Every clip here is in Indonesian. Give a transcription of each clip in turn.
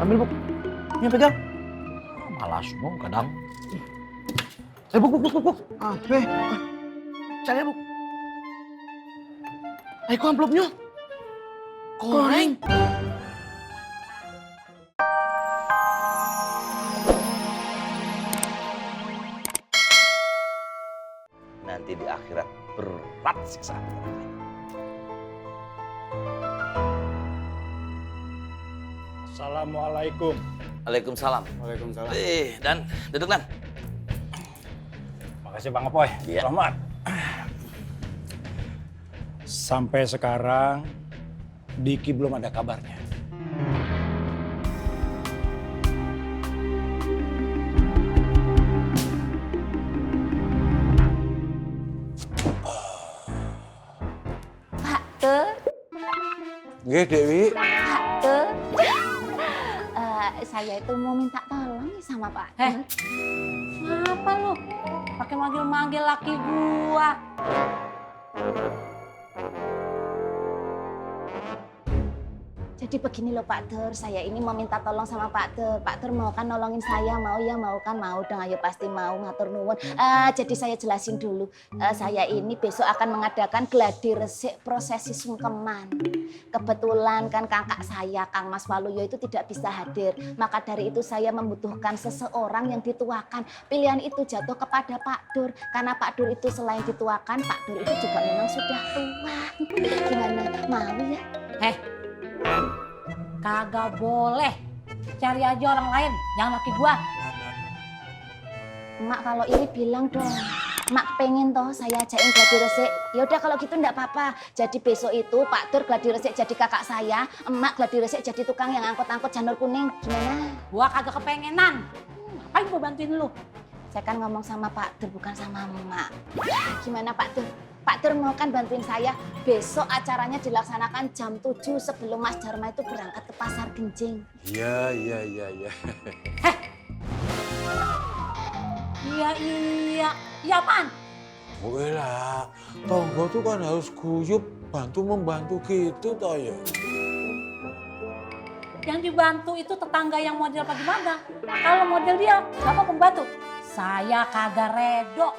Ambil, Bu. Ini pegang. Malas dong kadang. Bu. Apa? Cari, Bu. Ayo, kok amplopnya? Goreng. Nanti di akhirat berat siksaan. Assalamualaikum. Waalaikumsalam. Waalaikumsalam. Dan duduk Dan. Makasih Bang Apoy. Iya. Selamat. Sampai sekarang Diki belum ada kabarnya. Pak Tur, Nggih, Dewi. Pak Tur. Saya itu mau minta tolong nih sama Pak Tur. Ngapa lu? Pakai manggil-manggil laki gua. Jadi begini loh Pak Tur, saya ini mau minta tolong sama Pak Tur. Pak Tur mau kan nolongin saya, mau ya mau kan mau dong, ayo pasti mau, ngatur nuwun. Jadi saya jelasin dulu, saya ini besok akan mengadakan gladi resik prosesi sungkeman. Kebetulan kan kakak saya, Kang Mas Waluyo itu tidak bisa hadir. Maka dari itu saya membutuhkan seseorang yang dituakan. Pilihan itu jatuh kepada Pak Dur. Karena Pak Dur itu selain dituakan, Pak Dur itu juga memang sudah tua. Gimana, mau ya? Kagak boleh. Cari aja orang lain, jangan laki gua. Mak kalau ini bilang dong. Mak pengen toh saya ajain gladi resik. Ya udah kalau gitu enggak apa-apa. Jadi besok itu Pak Dur gladi resik jadi kakak saya, emak gladi resik jadi tukang yang angkut-angkut janur kuning. Gimana? Gua kagak kepengenan. Ngapain gua bantuin lu? Saya kan ngomong sama Pak Dur bukan sama emak. Gimana Pak Dur? Pak Dur mau kan bantuin saya. Besok acaranya dilaksanakan jam 7 sebelum Mas Dharma itu berangkat ke pasar Genjing. Iya. Iya. Iya apaan? Oke lah, tonggo tuh kan harus guyup, bantu-membantu gitu toh ya. Yang dibantu itu tetangga yang model apa gimana? Kalau model dia, siapa pembantu? Saya kagak redo.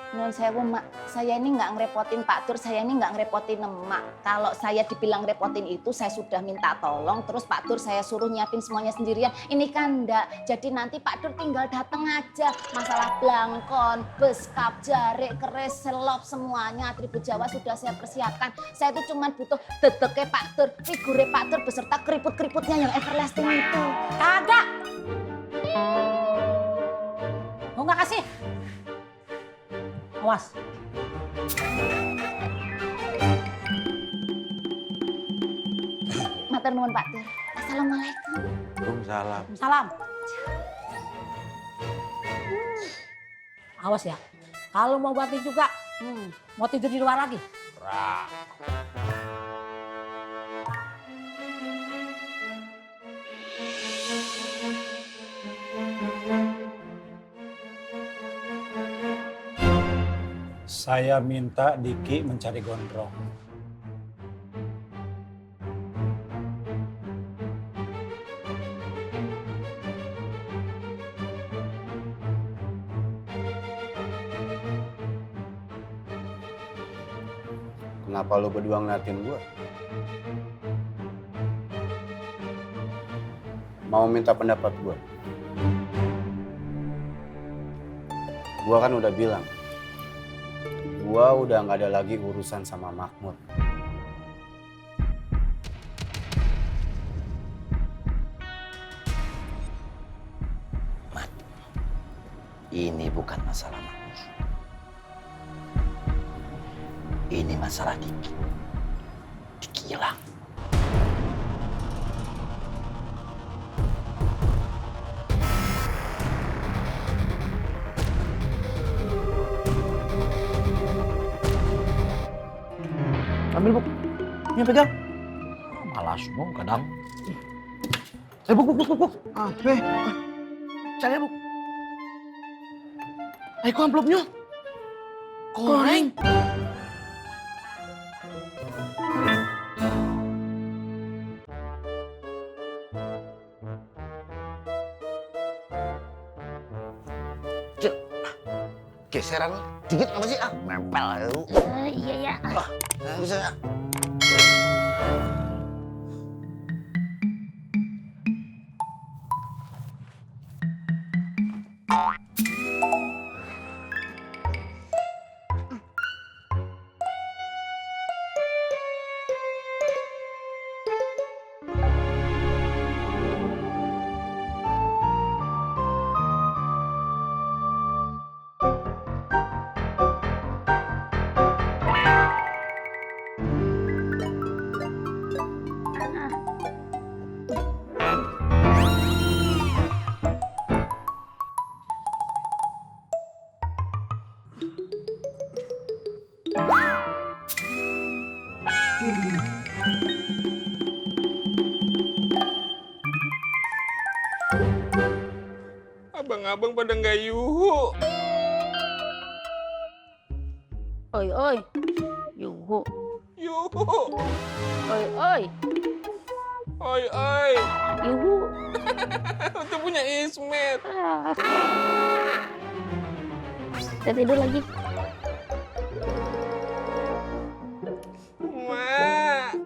Nyun sewu mak, saya ini nggak ngerepotin Pak Dur, saya ini nggak ngerepotin emak. Kalau saya dibilang ngerepotin itu, saya sudah minta tolong, terus Pak Dur saya suruh nyiapin semuanya sendirian. Ini kan enggak, jadi nanti Pak Dur tinggal datang aja. Masalah blangkon, beskap, jarik, keris, selop, semuanya atribut Jawa sudah saya persiapkan. Saya itu cuma butuh dedeknya Pak Dur, figure Pak Dur beserta keriput-keriputnya yang everlasting itu. Kagak. Gua nggak kasih. Awas. Matur nuwun Pak Dur. Assalamualaikum. Waalaikumsalam. Salam. Awas ya. Kalau mau bantuin juga, mau tidur di luar lagi. Saya minta Diki mencari gondrong. Kenapa lu berdua ngeliatin gua? Mau minta pendapat gua? Gua kan udah bilang, gua udah nggak ada lagi urusan sama Mahmud. Mat, ini bukan masalah Mahmud. Ini masalah Diki. Diki hilang. Ambil, Bu. Ini pegang. Malas dong kadang. Bu. Apa? Cari, Bu. Ayo, kok amplopnya? Goreng. geseran dikit apa sih? Ah, nempel lu. Iya ya. Bisa ya? Abang-abang pada nggak yuhu. Oi, yuhu. Yuhu. Oi, Oi. yuhu. Itu punya Ismet. Kita tidur lagi. Mak.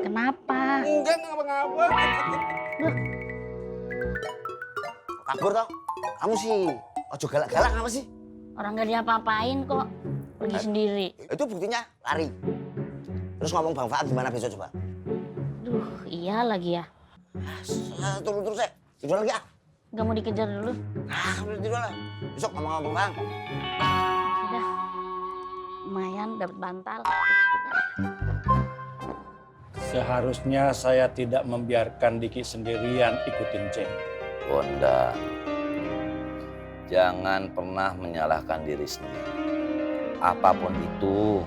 Kenapa? Enggak ngapa-ngapa. Kabur toh? Kamu sih ojo galak-galak apa sih? Orang gak diapa-apain kok. Pergi sendiri. Itu buktinya lari. Terus ngomong Bang Faat gimana besok coba? Duh, iya lagi ya. Turun terus ya. Tidur lagi ah. Gak mau dikejar dulu. Udah tidur lah. Besok ngomong Bang. Sudah. Lumayan dapat bantal. Seharusnya saya tidak membiarkan Diki sendirian ikutin Ceng. Bonda, jangan pernah menyalahkan diri sendiri. Apapun itu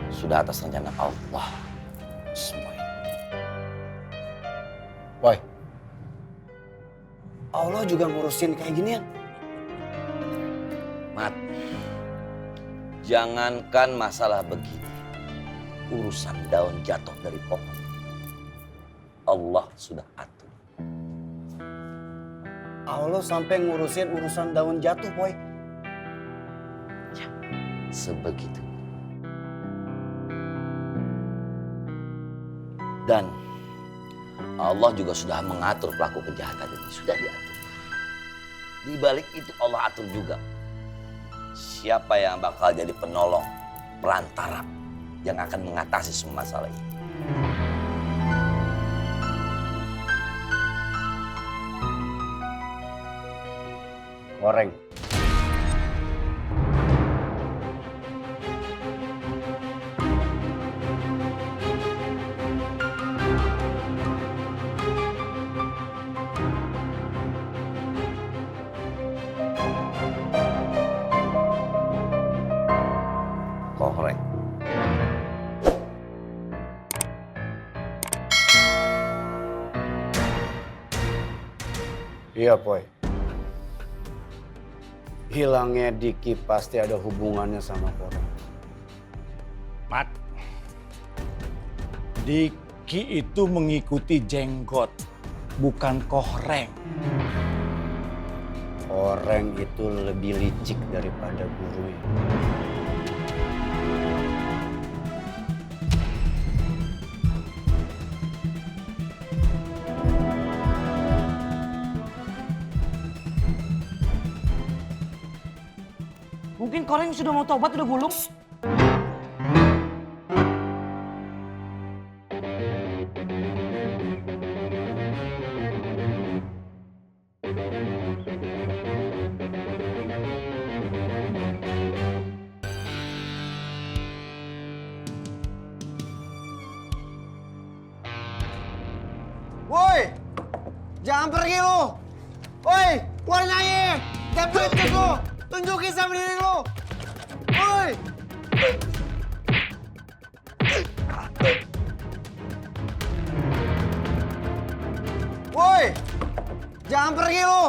sudah atas rencana Allah. Semua ini. Boy, Allah juga ngurusin kayak ginian. Mat, jangankan masalah begini, urusan daun jatuh dari pohon, Allah sudah atur. Allah sampai ngurusin urusan daun jatuh, Boy. Sebegitu. Dan Allah juga sudah mengatur pelaku kejahatan ini, sudah diatur. Di balik itu Allah atur juga siapa yang bakal jadi penolong, perantara yang akan mengatasi semua masalah ini. Goreng. Korek. Iya, Boy. Hilangnya Diki pasti ada hubungannya sama Koreng. Mat, Diki itu mengikuti Jenggot, bukan Koreng. Koreng itu lebih licik daripada gurunya. Mungkin Koreng sudah mau tobat, udah gulung. Woi, jangan pergi lu. Woi, keluar nyanyi. Jangan pergi lu. Tunjukin sama diri lu. Woi. Woi, jangan pergi lu.